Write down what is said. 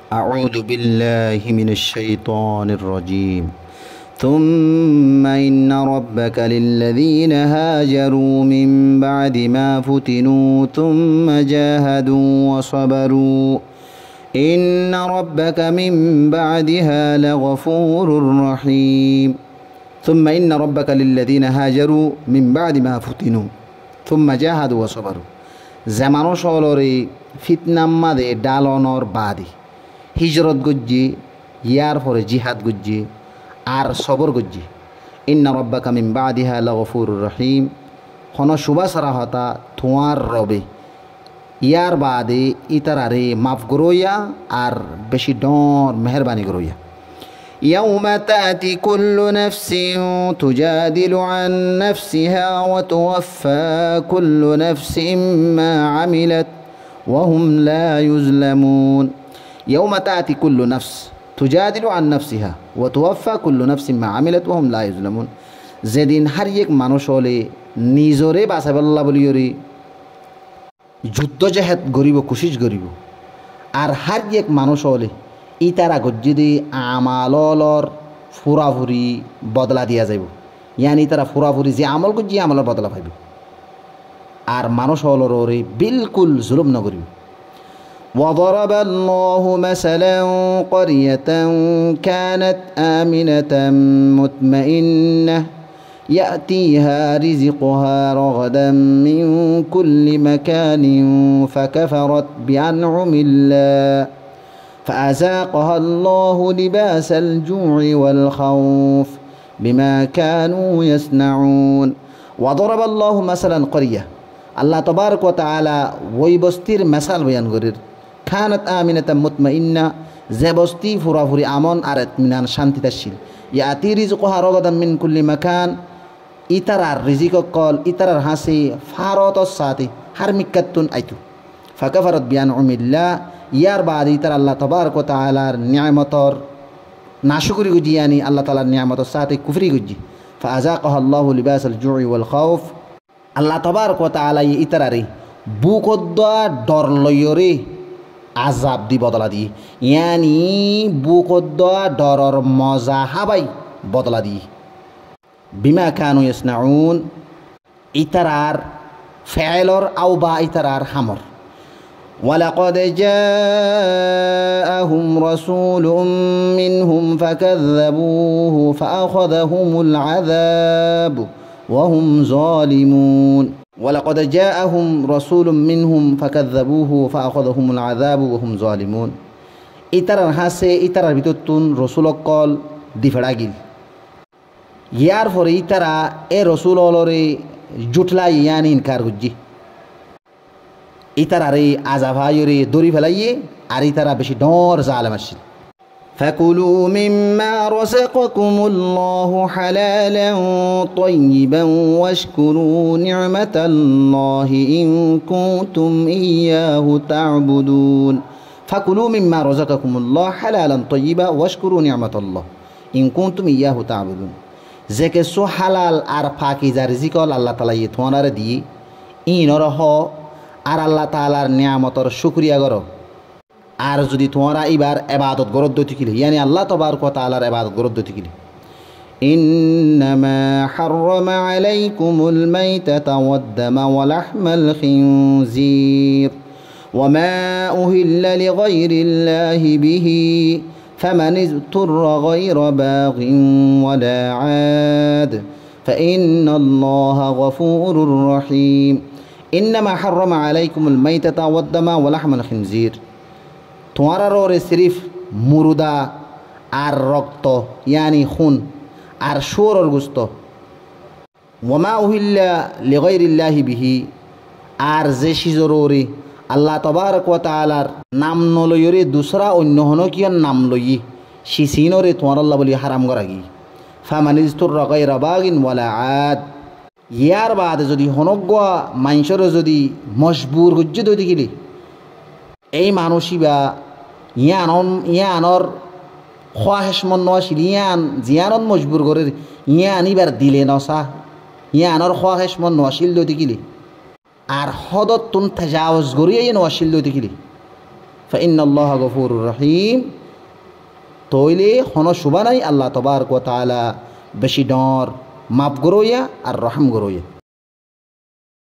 أعوذ بالله من الشيطان الرجيم ثم إن ربك للذين هاجروا من بعد ما فتنوا ثم جاهدوا وصبروا إن ربك من بعدها لغفور رحيم ثم إن ربك للذين هاجروا من بعد ما فتنوا ثم جاهدوا وصبروا زمانو شولوري فتنة ماده دالونور بادي হিজরত গজ্জি ইয়ার পরে জিহাদ গজ্জি আর সবর গজ্জি ইন্না রব্বাকা মিন বাদিহা লাগফুরুর রহিম হন সুবা সারা হতা তোমার রবে ইয়ার বাদে ইতারারে মাফ গরইয়া আর বেশি ডর মেহরবানি গরইয়া يوم تأتي كل نفس تجادل عن نفسها وتوفى كل نفس ما عملت وهم لا يظلمون يوم تأتي كل نفس تجادل عن نفسها وتوفى كل نفس ما عملت وهم لا يظلمون যেদিন হার এক মানুষ হলে নিজরে বাঁচাবল্লা বলিয়রে যুদ্ধ জেহাদ গরিব কোশিশ গরিব আর হার এক মানুষ হলে ইতারা গজ্জিদি আমালর ফুরাফুরি বদলা দিয়া যাইব ইয়ানি তারা ফুরাফুরি যে আমল গজ্জি আমলের বদলা পাইব আর মানুষ হলরে বিলকুল জুলুম নগরিব وضرب الله مثلا قرية كانت آمنة مطمئنة يأتيها رزقها رغدا من كل مكان فكفرت بأنعم الله فأذاقها الله لباس الجوع والخوف بما كانوا يصنعون وضرب الله مثلا قرية الله تبارك وتعالى ويبستير مثال بيان غرير كانت آمنة مطمئنة زبستي فرافري أمون أرت من شانتي تشيل يأتي رزقها رغدا من كل مكان إترار رزق قال إترار هاسي فاروت الساتي حرمكتون أيتو فكفرت بأنعم الله ইয়ার বাদ ইতার আল্লাহ তবারক ওয়া তাআলার নিয়ামতর নাশুকরি গুজি ইয়ানি আল্লাহ তাআলার নিয়ামতর সাথে কুফরি গুজি ফাযাকাহা আল্লাহু লিবাসাল জুই ওয়াল খাউফ আল্লাহ তবারক ওয়া তাআলা ইতারারে বুকদ্দা ডর লয়রে আযাব দি বদলা দি ইয়ানি বুকদ্দা ডরর মজা হাবাই বদলা দি বিমা কানু ইয়াসনাউন ইতারার ফাইলর আও বা ইতারার হামর ولقد جاءهم رسول منهم فكذبوه فأخذهم العذاب وهم ظالمون ولقد جاءهم رسول منهم فكذبوه فأخذهم العذاب وهم ظالمون ইতারার হাসে ইতারার ভিতরতুন রসুল কল দিফড়াগিল ইয়ার পরে ইতারা এ রসুল অলরে জুটলাই ইয়ানি ইনকার গুজি ইতারারে আজাভায়রে দড়ি ফেলাইয়ে আর ইতারা বেশি ডর জালেম আসিল فكلوا مما رزقكم الله حلالا طيبا واشكروا نعمة الله إن كنتم إياه تعبدون فكلوا مما رزقكم الله حلالا طيبا واشكروا نعمة الله إن كنتم إياه تعبدون زكي سو حلال আর পাকিজা রিজিক আল্লাহ তাআলা তোমারে দিয়ে ইনরহ আর আল্লাহ তাআলার নিয়ামতর শুকরিয়া করো আর যদি তোমরা এবার ইবাদত গরদ দতিকিলে ইয়ানি আল্লাহ তাবারক ওয়া তাআলার ইবাদত গরদ দতিকিলে ইন্নামা হাররামা আলাইকুমুল মাইতাতা ওয়াদ-দামা ওয়া লাহমাল খিনজির ওয়া মা উহিল্লা লিগাইরিল্লাহি বিহি ফামান ইযতুররা গায়রা বাগিন ওয়ালা আদ ফাইন্নাল্লাহা গফুরুর রহিম إنما حرم عليكم الميتة والدم ولحم الخنزير তোমার ওরে সিরিফ মুরুদা আর রক্ত ইয়ানি খুন আর শুয়োরের গোশত ওয়ামা উহিল্লা লিগাইরিল্লাহি বিহি আর যে সিজররে আল্লাহ তাবারক ওয়া তাআলার নাম নলয়রে দুসরা অন্য হন কিয়ার নাম লই সি সিনরে তোমার আল্লাহ বলি হারাম করাগি ফামানিজতুর গায়রা বাগিন ওয়ালা আদ ইয়ার বাদে যদি হনগ্যা মানুষের যদি মজবুর হজ্জে দই দেখিলে এই মানুষই বা ইয়ানর খোয়াহেসমন নছিল ইয়ান জিয়ানত মজবুর করে ইয়ান ইবার দিলে নসা ইয়ানর খোয়াহেসমন নছিল দই দেখিলে আর হদত তুন তাজাউজ করিয়ে নছিল দই দেখিলে ফাইন্নাল্লাহা গফুরুর রহিম তৈলে হন শুবা নাই আল্লাহ তবারক ওয়া তাআলা বেশি ডর মাফ গরইয়া আর রহম গরইয়া।